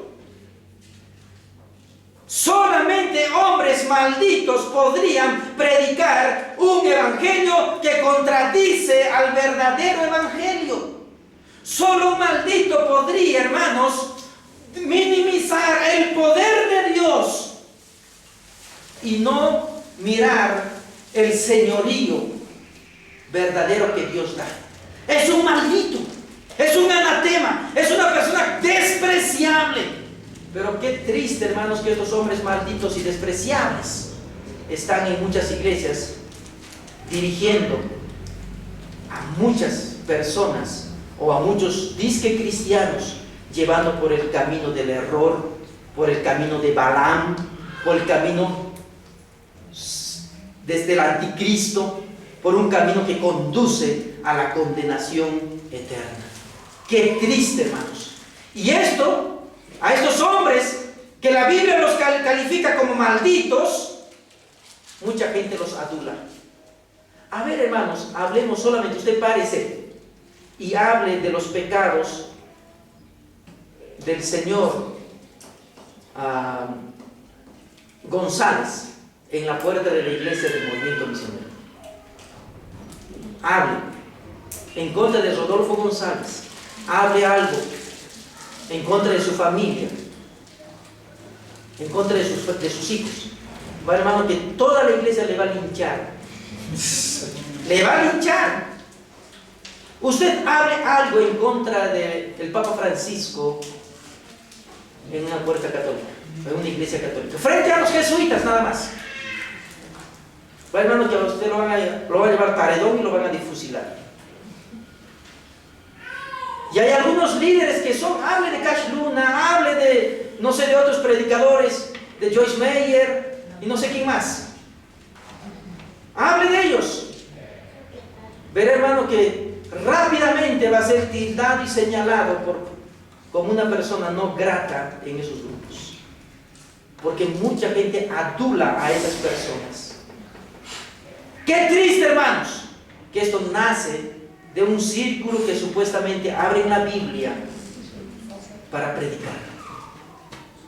Solamente hombres malditos podrían predicar un evangelio que contradice al verdadero evangelio. Solo un maldito podría, hermanos, minimizar el poder de Dios y no mirar el señorío verdadero que Dios da. Es un maldito, es un anatema, es una persona despreciable. Pero qué triste, hermanos, que estos hombres malditos y despreciables están en muchas iglesias dirigiendo a muchas personas o a muchos disque cristianos, llevando por el camino del error, por el camino de Balaam, por el camino desde el anticristo, por un camino que conduce a la condenación eterna. Qué triste, hermanos. Y esto, a estos hombres que la Biblia los califica como malditos, mucha gente los adula. A ver, hermanos, hablemos solamente, usted párese y hable de los pecados del señor González en la puerta de la iglesia del movimiento misionero. Hable en contra de Rodolfo González. Hable algo en contra de su familia, en contra de sus hijos. Va, hermano, que toda la iglesia le va a linchar. Le va a linchar. Usted hable algo en contra del Papa Francisco en una puerta católica, en una iglesia católica, frente a los jesuitas nada más. Va, hermano, que a usted lo van a llevar paredón y lo van a difusilar. Y hay algunos líderes que hable de Cash Luna, hable de, no sé, de otros predicadores, de Joyce Meyer y no sé quién más. Hable de ellos. Verá, hermano, que rápidamente va a ser tildado y señalado como una persona no grata en esos grupos. Porque mucha gente adula a esas personas. Qué triste, hermanos, que esto nace de un círculo que supuestamente abren la Biblia para predicar.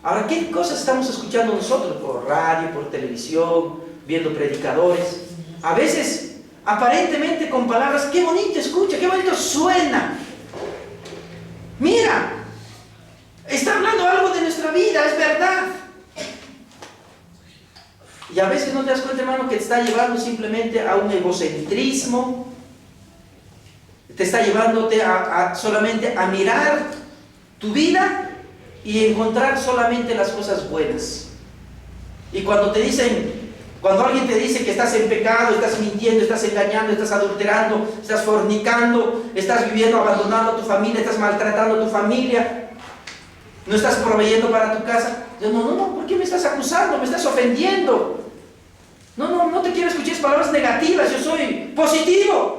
Ahora, ¿qué cosas estamos escuchando nosotros por radio, por televisión, viendo predicadores? A veces, aparentemente con palabras, qué bonito escucha, qué bonito suena. Mira, está hablando algo de nuestra vida, es verdad. Y a veces no te das cuenta, hermano, que te está llevando simplemente a un egocentrismo. Te está llevándote solamente a mirar tu vida y encontrar solamente las cosas buenas. Y cuando alguien te dice que estás en pecado, estás mintiendo, estás engañando, estás adulterando, estás fornicando, estás viviendo abandonando a tu familia, estás maltratando a tu familia, no estás proveyendo para tu casa, no, ¿por qué me estás acusando? Me estás ofendiendo. No te quiero escuchar palabras negativas, yo soy positivo.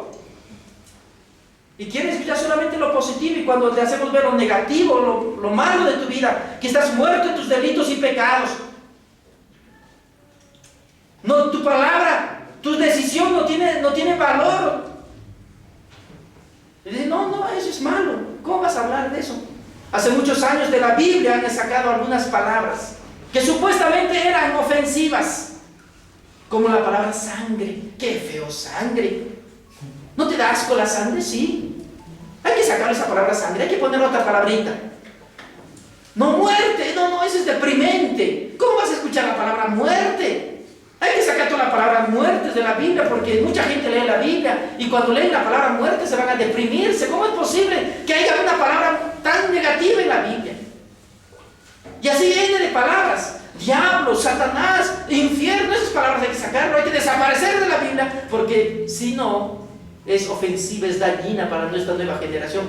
Y quieres escuchar solamente lo positivo, y cuando te hacemos ver lo negativo, lo malo de tu vida, que estás muerto en tus delitos y pecados. No, tu palabra, tu decisión no tiene valor. Y dices, no, eso es malo. ¿Cómo vas a hablar de eso? Hace muchos años de la Biblia han sacado algunas palabras que supuestamente eran ofensivas, como la palabra sangre. ¡Qué feo sangre! ¿No te da asco la sangre? Sí. Hay que sacar esa palabra sangre, hay que poner otra palabrita. No, muerte, no, eso es deprimente. ¿Cómo vas a escuchar la palabra muerte? Hay que sacar toda la palabra muerte de la Biblia, porque mucha gente lee la Biblia y cuando leen la palabra muerte se van a deprimirse. ¿Cómo es posible que haya una palabra tan negativa en la Biblia? Y así viene de palabras. Diablo, Satanás, infierno, esas palabras hay que sacarlo, hay que desaparecer de la Biblia, porque si no, es ofensiva, es dañina para nuestra nueva generación.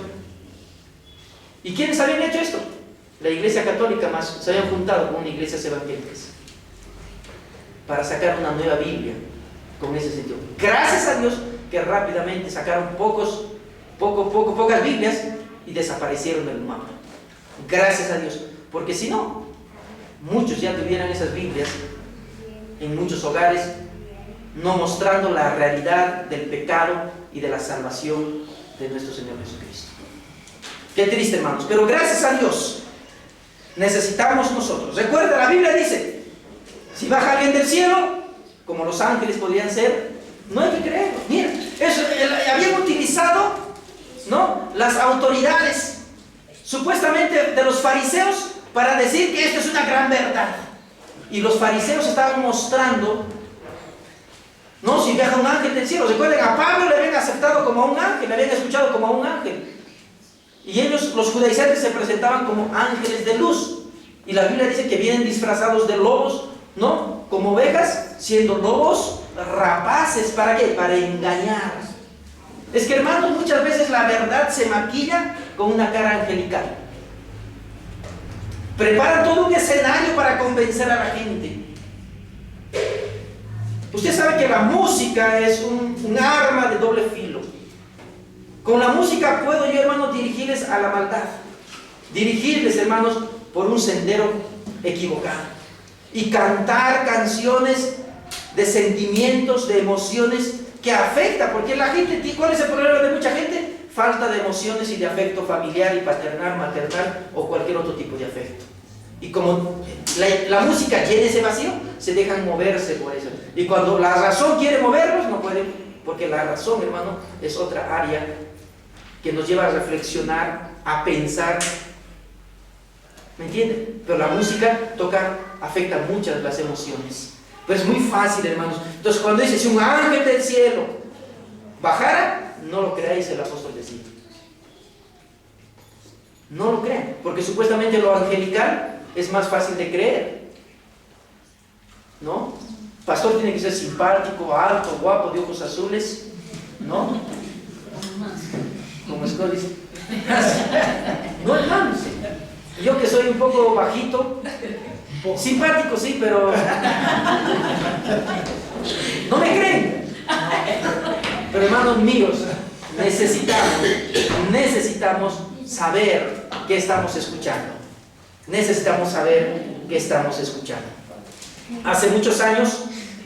¿Y quiénes habían hecho esto? La iglesia católica más se habían juntado con una iglesia evangélicas. para sacar una nueva Biblia con ese sentido. Gracias a Dios que rápidamente sacaron pocas Biblias y desaparecieron del mapa. Gracias a Dios, porque si no, muchos ya tuvieran esas Biblias en muchos hogares, no mostrando la realidad del pecado y de la salvación de nuestro Señor Jesucristo. Qué triste, hermanos, pero gracias a Dios necesitamos nosotros. Recuerda, la Biblia dice, si baja alguien del cielo, como los ángeles podrían ser, no hay que creerlo. Mira, eso habían utilizado, ¿no?, las autoridades supuestamente de los fariseos para decir que esto es una gran verdad. Y los fariseos estaban mostrando, no, si viaja un ángel del cielo. Recuerden, a Pablo le habían aceptado como a un ángel, le habían escuchado como a un ángel. Y ellos, los judaizantes, se presentaban como ángeles de luz. Y la Biblia dice que vienen disfrazados de lobos, ¿no?, como ovejas, siendo lobos rapaces. ¿Para qué? Para engañar. Es que, hermanos, muchas veces la verdad se maquilla con una cara angelical. Preparan todo un escenario para convencer a la gente. Usted sabe que la música es un arma de doble filo. Con la música puedo yo, hermanos, dirigirles a la maldad, dirigirles, hermanos, por un sendero equivocado, y cantar canciones de sentimientos, de emociones que afectan, porque la gente, ¿cuál es el problema de mucha gente? Falta de emociones y de afecto familiar y paternal, maternal o cualquier otro tipo de afecto. Y como la música llena ese vacío, se dejan moverse por eso. Y cuando la razón quiere moverlos, no pueden, porque la razón, hermano, es otra área que nos lleva a reflexionar, a pensar. ¿Me entienden? Pero la música afecta muchas las emociones. Pero es muy fácil, hermanos. Entonces, cuando dice, si un ángel del cielo bajara, no lo creáis, el apóstol decía. No lo crean, porque supuestamente lo angelical es más fácil de creer, ¿no? Pastor tiene que ser simpático, alto, guapo, de ojos azules, ¿no? Como Scott dice. No, hermanos. Yo que soy un poco bajito, simpático sí, pero no me creen. Pero, hermanos míos, necesitamos saber qué estamos escuchando. Necesitamos saber qué estamos escuchando. Hace muchos años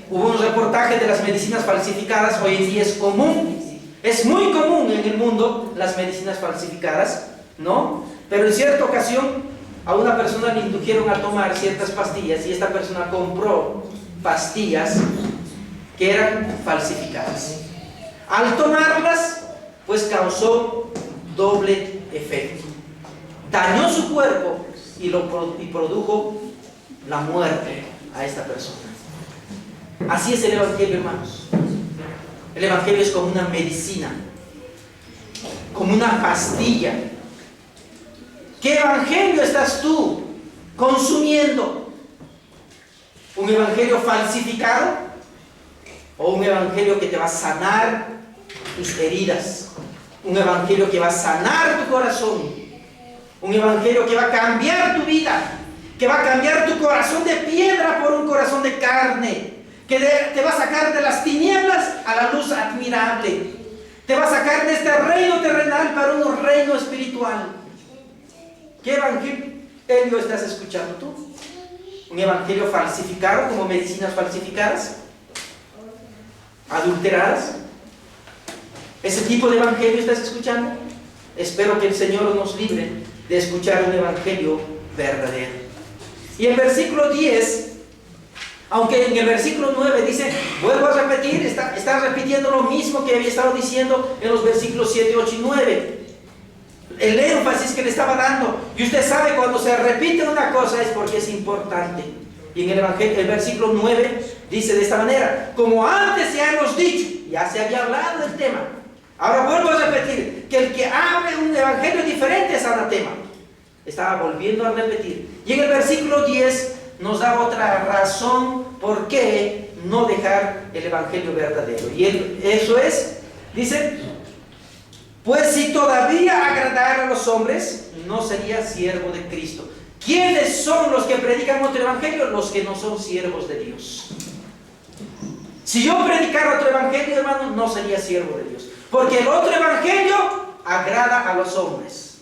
hubo un reportaje de las medicinas falsificadas. Hoy en día es común, es muy común en el mundo las medicinas falsificadas, ¿no? Pero en cierta ocasión a una persona le indujeron a tomar ciertas pastillas y esta persona compró pastillas que eran falsificadas. Al tomarlas, pues causó doble efecto. Dañó su cuerpo y produjo la muerte a esta persona. Así es el Evangelio, hermanos. El Evangelio es como una medicina, como una pastilla. ¿Qué evangelio estás tú consumiendo? ¿Un evangelio falsificado? ¿O un evangelio que te va a sanar tus heridas? ¿Un evangelio que va a sanar tu corazón? ¿Un evangelio que va a cambiar tu vida? ¿Que va a cambiar tu corazón de piedra por un corazón de carne? ¿Que te va a sacar de las tinieblas a la luz admirable? ¿Te va a sacar de este reino terrenal para un reino espiritual? ¿Qué evangelio estás escuchando tú? ¿Un evangelio falsificado, como medicinas falsificadas? ¿Adulteradas? ¿Ese tipo de evangelio estás escuchando? Espero que el Señor nos libre de escuchar un evangelio verdadero. Y el versículo 10, aunque en el versículo 9 dice, vuelvo a repetir, está repitiendo lo mismo que había estado diciendo en los versículos 7, 8 y 9. El énfasis que le estaba dando, y usted sabe, cuando se repite una cosa es porque es importante. Y en el Evangelio, el versículo 9 dice de esta manera: como antes ya hemos dicho, ya se había hablado del tema, ahora vuelvo a repetir, que el que hable un evangelio diferente es anatema. Estaba volviendo a repetir. Y en el versículo 10 nos da otra razón por qué no dejar el evangelio verdadero. Y eso es, dice: pues si todavía agradara a los hombres, no sería siervo de Cristo. ¿Quiénes son los que predican otro evangelio? Los que no son siervos de Dios. Si yo predicara otro evangelio, hermano, no sería siervo de Dios. Porque el otro evangelio agrada a los hombres.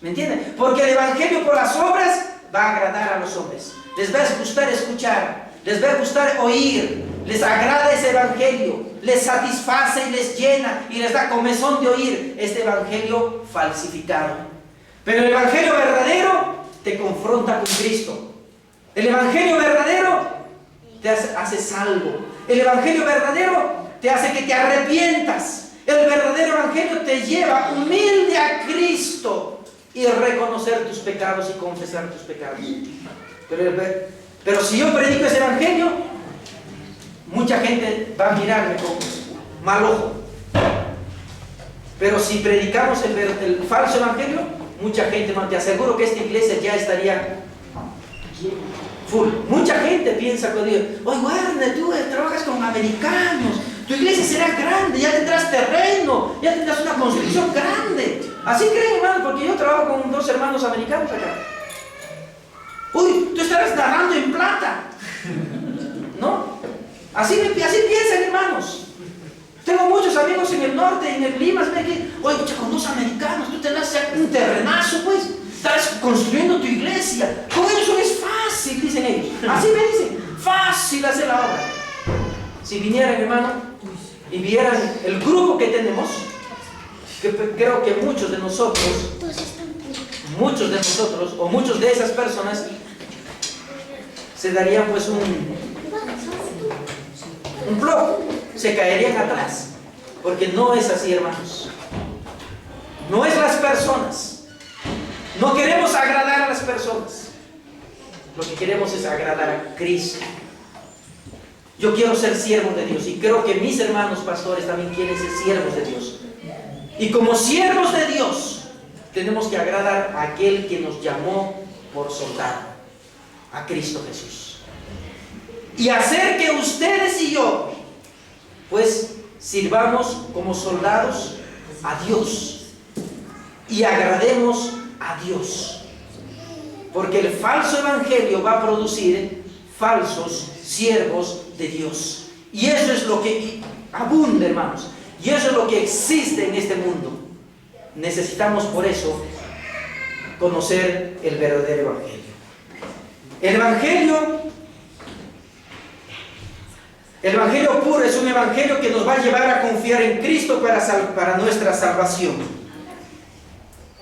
¿Me entienden? Porque el evangelio por las obras va a agradar a los hombres. Les va a gustar escuchar, les va a gustar oír, les agrada ese evangelio, les satisface y les llena y les da comezón de oír este evangelio falsificado. Pero el evangelio verdadero te confronta con Cristo. El evangelio verdadero te hace salvo. El evangelio verdadero te hace que te arrepientas. El verdadero evangelio te lleva humilde a Cristo y reconocer tus pecados y confesar tus pecados. Pero si yo predico ese evangelio, mucha gente va a mirarme con mal ojo. Pero si predicamos el falso evangelio, mucha gente, te aseguro que esta iglesia ya estaría full. Mucha gente piensa con Dios: oye, Werner, tú trabajas con americanos, tu iglesia será grande, ya tendrás terreno, ya tendrás una construcción grande. Así creen, hermano, porque yo trabajo con 2 hermanos americanos acá. Uy, tú estarás narrando en plata, ¿no? Así piensan, hermanos. Tengo muchos amigos en el norte, en el Lima, oye, con 2 americanos, tú tendrás un terrenazo, pues. Estás construyendo tu iglesia. Con eso es fácil, dicen ellos. Así me dicen, fácil hacer la obra. Si vinieran, hermano, y vieran el grupo que tenemos, que creo que muchos de nosotros, o muchos de esas personas, se darían pues un blog, se caerían atrás. Porque no es así, hermanos. No es las personas. No queremos agradar a las personas. Lo que queremos es agradar a Cristo. Yo quiero ser siervo de Dios y creo que mis hermanos pastores también quieren ser siervos de Dios. Y como siervos de Dios tenemos que agradar a aquel que nos llamó por soldado, a Cristo Jesús. Y hacer que ustedes y yo pues sirvamos como soldados a Dios y agrademos a Dios, porque el falso evangelio va a producir falsos siervos de Dios, y eso es lo que abunda, hermanos, y eso es lo que existe en este mundo. Necesitamos por eso conocer el verdadero evangelio. El evangelio puro es un evangelio que nos va a llevar a confiar en Cristo para nuestra salvación.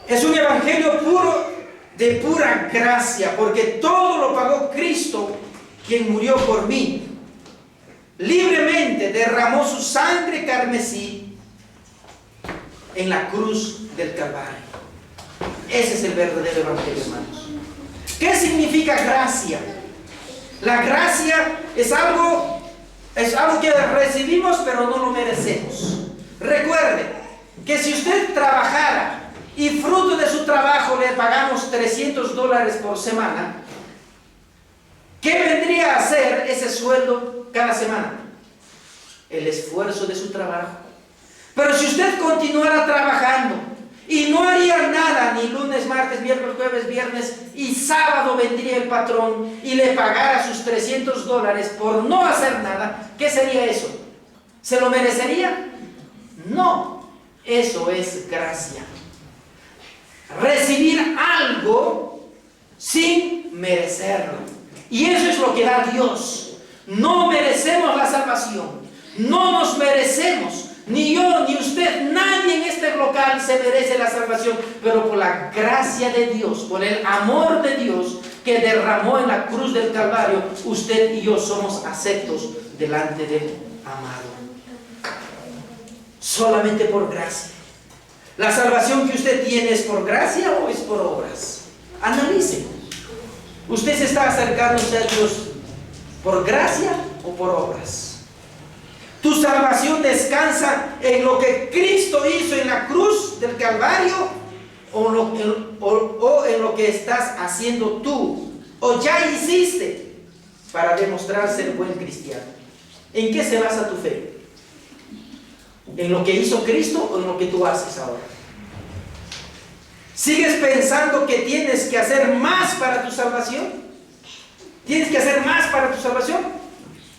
Es un evangelio puro, de pura gracia, porque todo lo pagó Cristo, quien murió por mí. Libremente derramó su sangre carmesí en la cruz del Calvario. Ese es el verdadero evangelio, hermanos. ¿Qué significa gracia? La gracia es algo que recibimos pero no lo merecemos. Recuerde que si usted trabajara y fruto de su trabajo le pagamos $300 por semana, ¿qué vendría a hacer ese sueldo cada semana? El esfuerzo de su trabajo. Pero si usted continuara trabajando y no haría nada, ni lunes, martes, miércoles, jueves, viernes y sábado vendría el patrón y le pagara sus $300 por no hacer nada, ¿qué sería eso? ¿Se lo merecería? No, eso es gracia. Recibir algo sin merecerlo. Y eso es lo que da Dios. No merecemos la salvación. No nos merecemos. Ni yo, ni usted, nadie en este local se merece la salvación. Pero por la gracia de Dios, por el amor de Dios que derramó en la cruz del Calvario, usted y yo somos aceptos delante del amado. Solamente por gracia. ¿La salvación que usted tiene es por gracia o es por obras? Analice. ¿Usted se está acercándose a Dios por gracia o por obras? ¿Tu salvación descansa en lo que Cristo hizo en la cruz del Calvario o en lo que estás haciendo tú o ya hiciste para demostrar ser buen cristiano? ¿En qué se basa tu fe? ¿En lo que hizo Cristo o en lo que tú haces ahora? ¿Sigues pensando que tienes que hacer más para tu salvación? ¿Tienes que hacer más para tu salvación?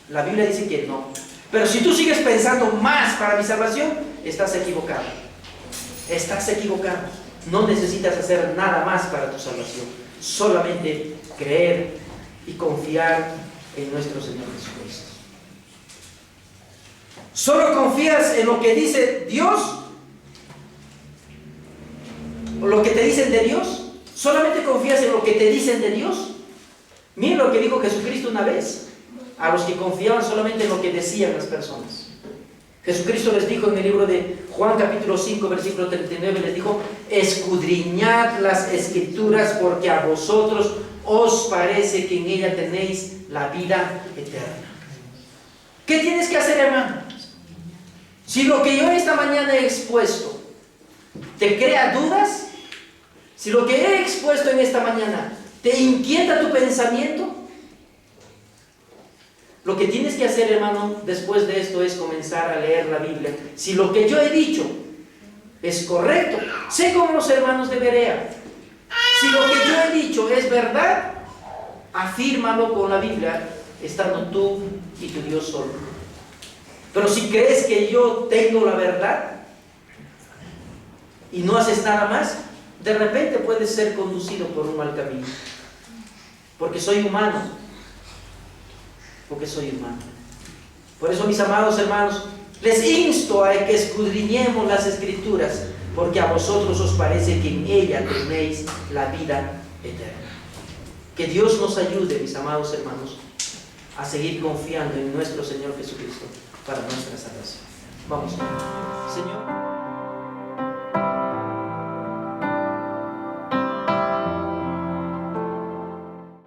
La Biblia dice que no. Pero si tú sigues pensando más para mi salvación, estás equivocado. Estás equivocado. No necesitas hacer nada más para tu salvación. Solamente creer y confiar en nuestro Señor Jesucristo. ¿Solo confías en lo que dice Dios? ¿O lo que te dicen de Dios? ¿Solamente confías en lo que te dicen de Dios? Miren lo que dijo Jesucristo una vez a los que confiaban solamente en lo que decían las personas. Jesucristo les dijo en el libro de Juan capítulo 5 versículo 39, les dijo: escudriñad las escrituras, porque a vosotros os parece que en ella tenéis la vida eterna. ¿Qué tienes que hacer, hermano? Si lo que yo esta mañana he expuesto te crea dudas, si lo que he expuesto en esta mañana te inquieta tu pensamiento, lo que tienes que hacer, hermano, después de esto es comenzar a leer la Biblia. Si lo que yo he dicho es correcto, sé como los hermanos de Berea. Si lo que yo he dicho es verdad, afírmalo con la Biblia, estando tú y tu Dios solo. Pero si crees que yo tengo la verdad y no haces nada más, de repente puedes ser conducido por un mal camino. Porque soy humano. Porque soy humano. Por eso, mis amados hermanos, les insto a que escudriñemos las Escrituras, porque a vosotros os parece que en ella tenéis la vida eterna. Que Dios nos ayude, mis amados hermanos, a seguir confiando en nuestro Señor Jesucristo para nuestra salvación. Vamos, Señor.